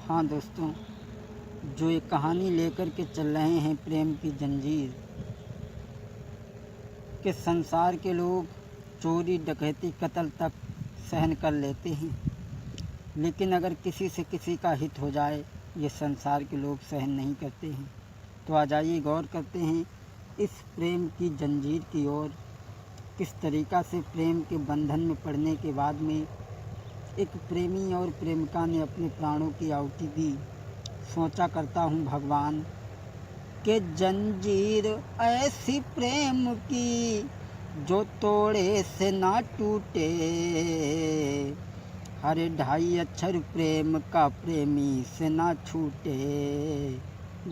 हाँ दोस्तों, जो ये कहानी लेकर के चल रहे हैं प्रेम की जंजीर के संसार के लोग चोरी डकैती कत्ल तक सहन कर लेते हैं, लेकिन अगर किसी से किसी का हित हो जाए ये संसार के लोग सहन नहीं करते हैं। तो आ जाइए गौर करते हैं इस प्रेम की जंजीर की ओर। किस तरीक़ा से प्रेम के बंधन में पड़ने के बाद में एक प्रेमी और प्रेमिका ने अपने प्राणों की आहुति दी। सोचा करता हूँ भगवान के जंजीर ऐसी प्रेम की जो तोड़े से ना टूटे। हर ढाई अक्षर प्रेम का प्रेमी से ना छूटे।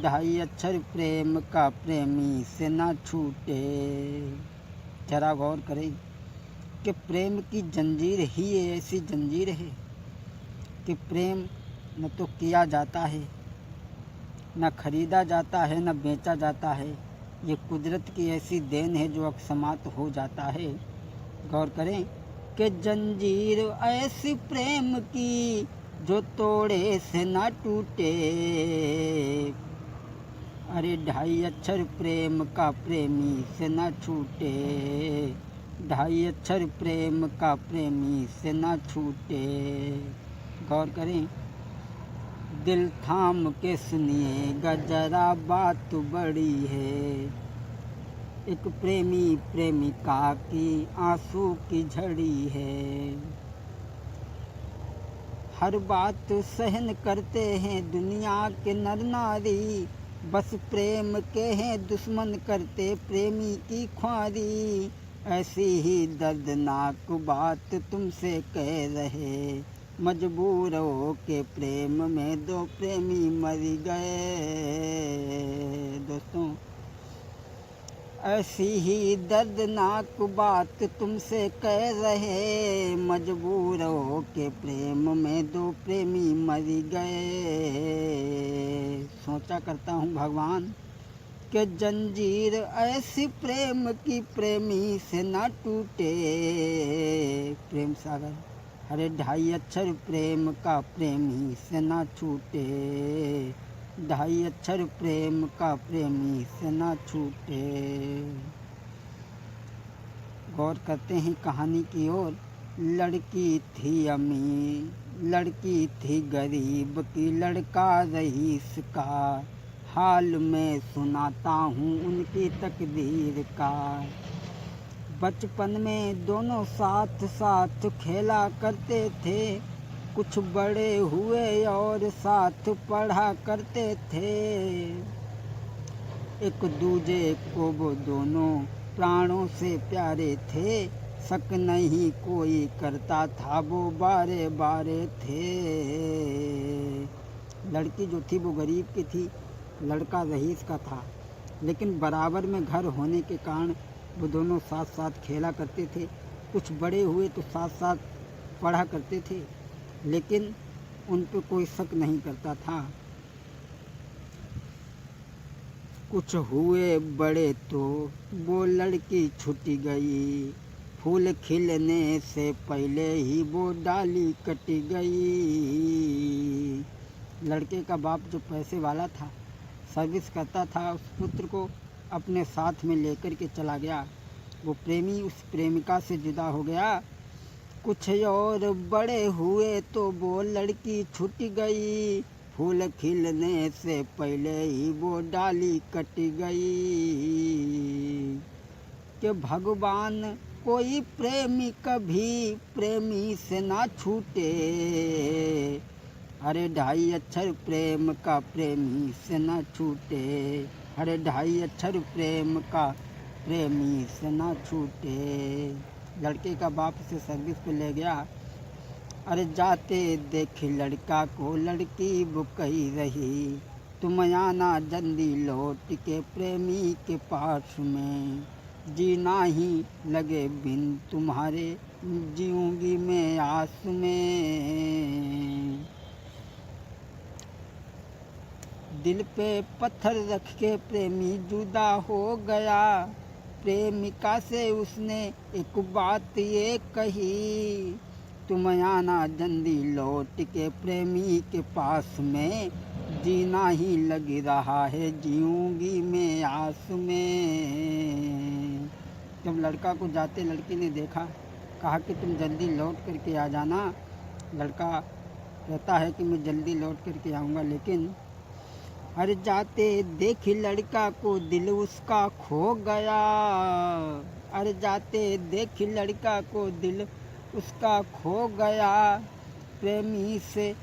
ढाई अक्षर प्रेम का प्रेमी से ना छूटे। जरा गौर करें कि प्रेम की जंजीर ही ऐसी जंजीर है कि प्रेम न तो किया जाता है, न खरीदा जाता है, न बेचा जाता है। ये कुदरत की ऐसी देन है जो अकस्मात हो जाता है। गौर करें कि जंजीर ऐसी प्रेम की जो तोड़े से ना टूटे। अरे ढाई अक्षर प्रेम का प्रेमी से ना छूटे। ढाई अक्षर प्रेम का प्रेमी से ना छूटे। गौर करें, दिल थाम के सुनिएगा जरा बात बड़ी है। एक प्रेमी प्रेमिका की आंसू की झड़ी है। हर बात सहन करते हैं दुनिया के नर नारी, बस प्रेम के हैं दुश्मन करते प्रेमी की ख्वारी। ऐसी ही दर्दनाक बात तुमसे कह रहे, मजबूर हो के प्रेम में दो प्रेमी मर गए। दोस्तों, ऐसी ही दर्दनाक बात तुमसे कह रहे, मजबूर हो के प्रेम में दो प्रेमी मर गए। सोचा करता हूँ भगवान कि जंजीर ऐसी प्रेम की प्रेमी से ना टूटे। प्रेम सागर, अरे ढाई अक्षर प्रेम का प्रेमी से ना छूटे। ढाई अक्षर प्रेम का प्रेमी से ना छूटे। गौर करते हैं कहानी की ओर। लड़की थी अमीर, लड़की थी गरीब की, लड़का रईस का। हाल में सुनाता हूँ उनकी तकदीर का। बचपन में दोनों साथ साथ खेला करते थे, कुछ बड़े हुए और साथ पढ़ा करते थे। एक दूजे को वो दोनों प्राणों से प्यारे थे, शक नहीं कोई करता था वो बारे बारे थे। लड़की जो थी वो गरीब की थी, लड़का रईस का था, लेकिन बराबर में घर होने के कारण वो दोनों साथ साथ खेला करते थे। कुछ बड़े हुए तो साथ साथ पढ़ा करते थे, लेकिन उन पर कोई शक नहीं करता था। कुछ हुए बड़े तो वो लड़की छूट गई, फूल खिलने से पहले ही वो डाली कट गई। लड़के का बाप जो पैसे वाला था, सर्विस करता था, उस पुत्र को अपने साथ में लेकर के चला गया। वो प्रेमी उस प्रेमिका से जुदा हो गया। कुछ और बड़े हुए तो वो लड़की छूट गई, फूल खिलने से पहले ही वो डाली कट गई। कि भगवान कोई प्रेमी कभी प्रेमी से ना छूटे। अरे ढाई अक्षर प्रेम का प्रेमी से ना छूटे। अरे ढाई अक्षर प्रेम का प्रेमी से ना छूटे। लड़के का बाप से सर्विस पे ले गया। अरे जाते देखे लड़का को लड़की वो कही रही, तुम आना जल्दी लौट के प्रेमी के पास में, जीना ही लगे बिन तुम्हारे जीऊंगी मैं आस में। दिल पे पत्थर रख के प्रेमी जुदा हो गया, प्रेमिका से उसने एक बात ये कही, तुम आना जल्दी लौट के प्रेमी के पास में, जीना ही लग रहा है जीऊंगी मैं आस में। जब लड़का को जाते लड़की ने देखा, कहा कि तुम जल्दी लौट करके आ जाना। लड़का कहता है कि मैं जल्दी लौट करके आऊँगा, लेकिन हर जाते देख लड़का को दिल उसका खो गया। हर जाते देख लड़का को दिल उसका खो गया। प्रेमी से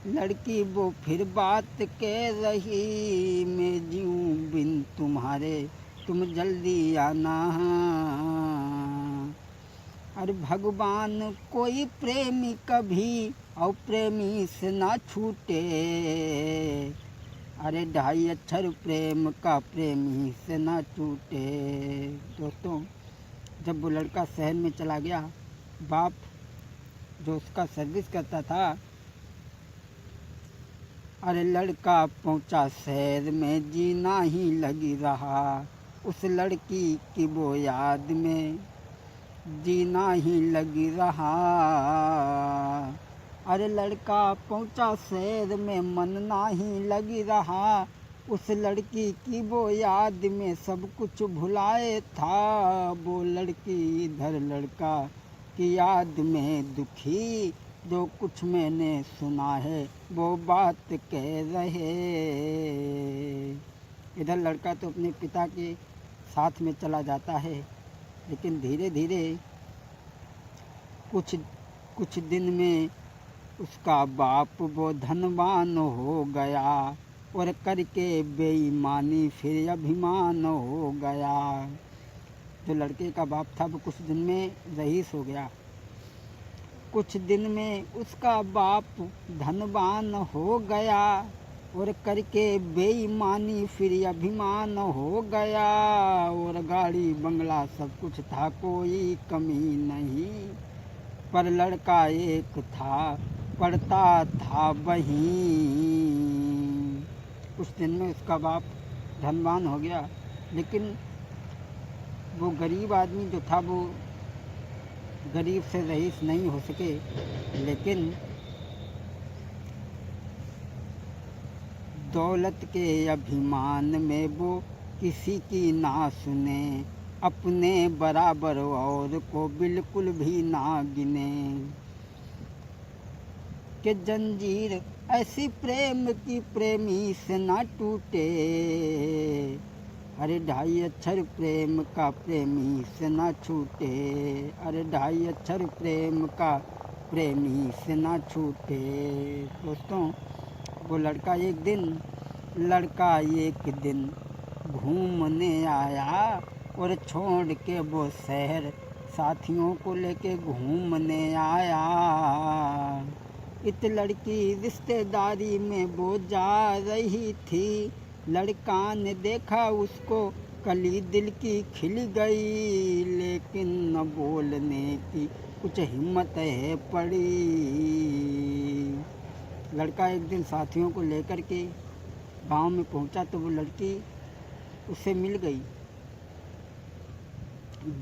लड़की वो फिर बात कह रही, मैं जीऊँ बिन तुम्हारे तुम जल्दी आना। अरे भगवान कोई प्रेमी कभी और प्रेमी से ना छूटे। अरे 2.5 अक्षर प्रेम का प्रेमी से ना छूटे। दोस्तों, जब वो लड़का शहर में चला गया, बाप जो उसका सर्विस करता था, अरे लड़का पहुंचा शहर में, जीना ही लगी रहा उस लड़की की वो याद में, जीना ही लगी रहा। अरे लड़का पहुंचा शहर में, मन ना ही लगी रहा उस लड़की की वो याद में, सब कुछ भुलाए था वो लड़की इधर लड़का की याद में दुखी। जो कुछ मैंने सुना है वो बात कह रहे। इधर लड़का तो अपने पिता के साथ में चला जाता है, लेकिन धीरे धीरे कुछ दिन में उसका बाप वो धनवान हो गया, और करके बेईमानी फिर अभिमान हो गया। जो लड़के का बाप था वो कुछ दिन में रईस हो गया। कुछ दिन में उसका बाप धनवान हो गया, और करके बेईमानी फिर अभिमान हो गया। और गाड़ी बंगला सब कुछ था, कोई कमी नहीं, पर लड़का एक था, पढ़ता था वहीं। कुछ दिन में उसका बाप धनवान हो गया, लेकिन वो गरीब आदमी जो था वो गरीब से रईस नहीं हो सके। लेकिन दौलत के अभिमान में वो किसी की ना सुने, अपने बराबर और को बिल्कुल भी ना गिने। कि जंजीर ऐसी प्रेम की प्रेमी से ना टूटे। अरे 2.5 अक्षर प्रेम का प्रेमी से ना छूटे। अरे 2.5 अक्षर प्रेम का प्रेमी से ना छूटे। दोस्तों, वो लड़का एक दिन घूमने आया, और छोड़ के वो शहर साथियों को लेके घूमने आया। इत लड़की रिश्तेदारी में वो जा रही थी, लड़का ने देखा उसको, कली दिल की खिल गई, लेकिन न बोलने की कुछ हिम्मत है पड़ी। लड़का एक दिन साथियों को लेकर के गांव में पहुंचा तो वो लड़की उससे मिल गई।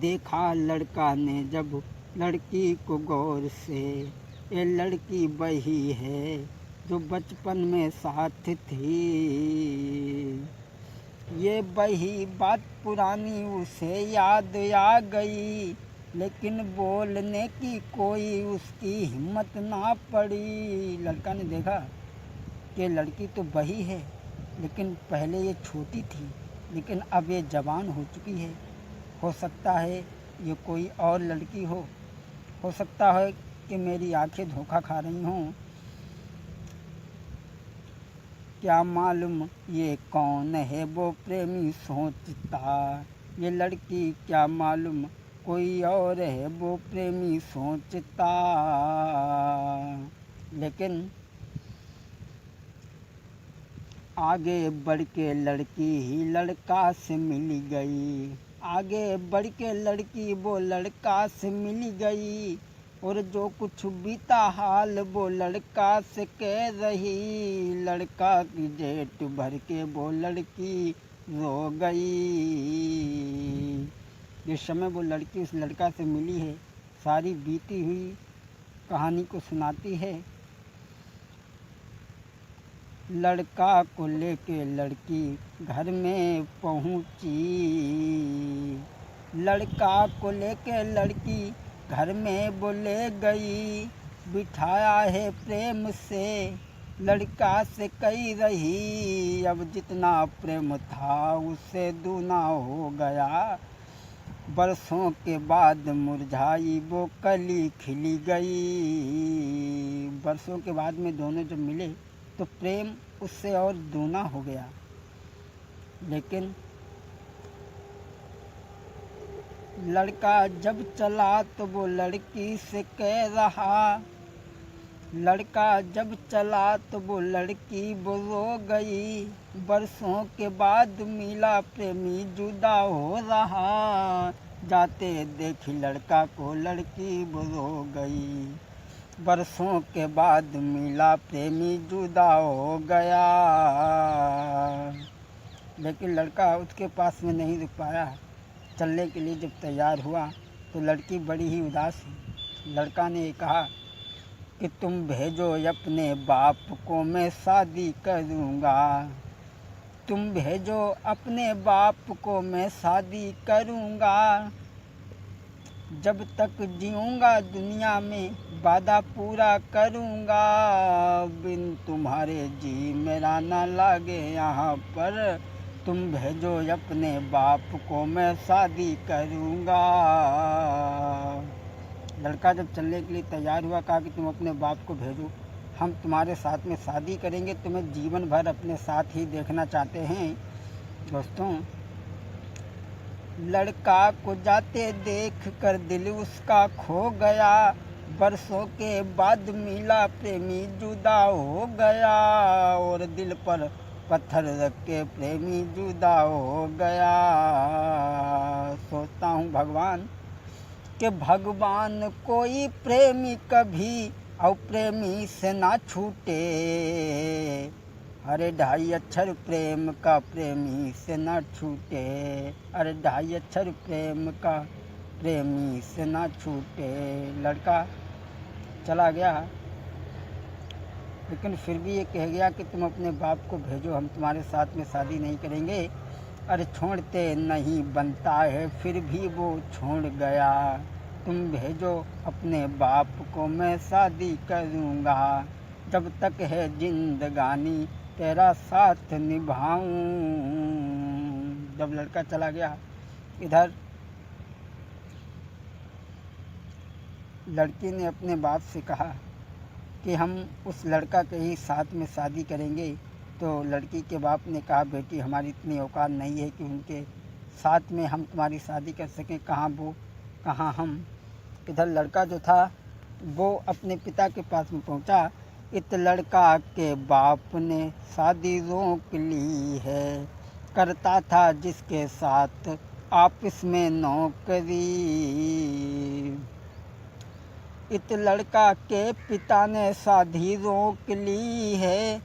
देखा लड़का ने जब लड़की को गौर से, ये लड़की वही है जो बचपन में साथ थी। ये वही बात पुरानी उसे याद आ गई, लेकिन बोलने की कोई उसकी हिम्मत ना पड़ी। लड़का ने देखा कि लड़की तो वही है, लेकिन पहले ये छोटी थी, लेकिन अब ये जवान हो चुकी है। हो सकता है ये कोई और लड़की हो सकता है कि मेरी आंखें धोखा खा रही हों। क्या मालूम ये कौन है वो प्रेमी सोचता। ये लड़की क्या मालूम कोई और है वो प्रेमी सोचता। लेकिन आगे बढ़ के लड़की ही लड़का से मिल गई। आगे बढ़ के लड़की वो लड़का से मिल गई, और जो कुछ बीता हाल वो लड़का से कह रही। लड़का की जेठ भर के वो लड़की रो गई। जिस समय वो लड़की उस लड़का से मिली है, सारी बीती हुई कहानी को सुनाती है। लड़का को लेके लड़की घर में पहुंची, लड़का को लेके लड़की घर में बोले गई, बिठाया है प्रेम से लड़का से कही रही, अब जितना प्रेम था उससे दूना हो गया, बरसों के बाद मुरझाई वो कली खिली गई। बरसों के बाद में दोनों जब मिले तो प्रेम उससे और दूना हो गया। लेकिन लड़का जब चला तो वो लड़की से कह रहा, लड़का जब चला तो वो लड़की वो रो गई, बरसों के बाद मिला प्रेमी जुदा हो रहा, जाते देखी लड़का को लड़की वो रो गई, बरसों के बाद मिला प्रेमी जुदा हो गया। लेकिन लड़का उसके पास में नहीं रुक पाया। चलने के लिए जब तैयार हुआ तो लड़की बड़ी ही उदास थी। लड़का ने कहा कि तुम भेजो अपने बाप को, मैं शादी करूँगा, तुम भेजो अपने बाप को, मैं शादी करूँगा, जब तक जीऊँगा दुनिया में वादा पूरा करूँगा, बिन तुम्हारे जी मेरा ना लागे यहाँ पर, तुम भेजो अपने बाप को, मैं शादी करूँगा। लड़का जब चलने के लिए तैयार हुआ, कहा कि तुम अपने बाप को भेजो, हम तुम्हारे साथ में शादी करेंगे, तुम्हें जीवन भर अपने साथ ही देखना चाहते हैं। दोस्तों, लड़का को जाते देख कर दिल उसका खो गया, बरसों के बाद मिला प्रेमी जुदा हो गया, और दिल पर पत्थर रख के प्रेमी जुदा हो गया। सोचता हूँ भगवान कि भगवान कोई प्रेमी कभी और प्रेमी से ना छूटे, अरे 2.5 अक्षर प्रेम का प्रेमी से ना छूटे, अरे 2.5 अक्षर प्रेम का प्रेमी से ना छूटे। लड़का चला गया, लेकिन फिर भी ये कह गया कि तुम अपने बाप को भेजो, हम तुम्हारे साथ में शादी नहीं करेंगे। अरे छोड़ते नहीं बनता है, फिर भी वो छोड़ गया, तुम भेजो अपने बाप को, मैं शादी करूँगा, जब तक है जिंदगानी तेरा साथ निभाऊं। जब लड़का चला गया, इधर लड़की ने अपने बाप से कहा कि हम उस लड़का के ही साथ में शादी करेंगे। तो लड़की के बाप ने कहा, बेटी हमारी इतनी औकात नहीं है कि उनके साथ में हम तुम्हारी शादी कर सकें, कहाँ वो कहाँ हम। इधर लड़का जो था वो अपने पिता के पास में पहुंचा। इस लड़का के बाप ने शादी रोक ली है, करता था जिसके साथ ऑफिस में नौकरी। इस लड़का के पिता ने शादी रोक ली है,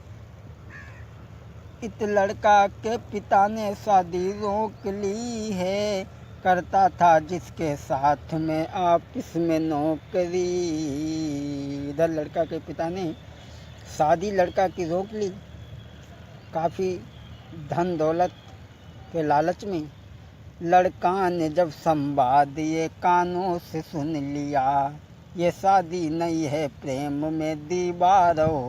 इस लड़का के पिता ने शादी रोक ली है, करता था जिसके साथ में ऑफिस में नौकरी। इधर लड़का के पिता ने शादी लड़का की रोक ली, काफ़ी धन दौलत के लालच में। लड़का ने जब संवाद ये कानों से सुन लिया, ये शादी नहीं है प्रेम में दीवार हो।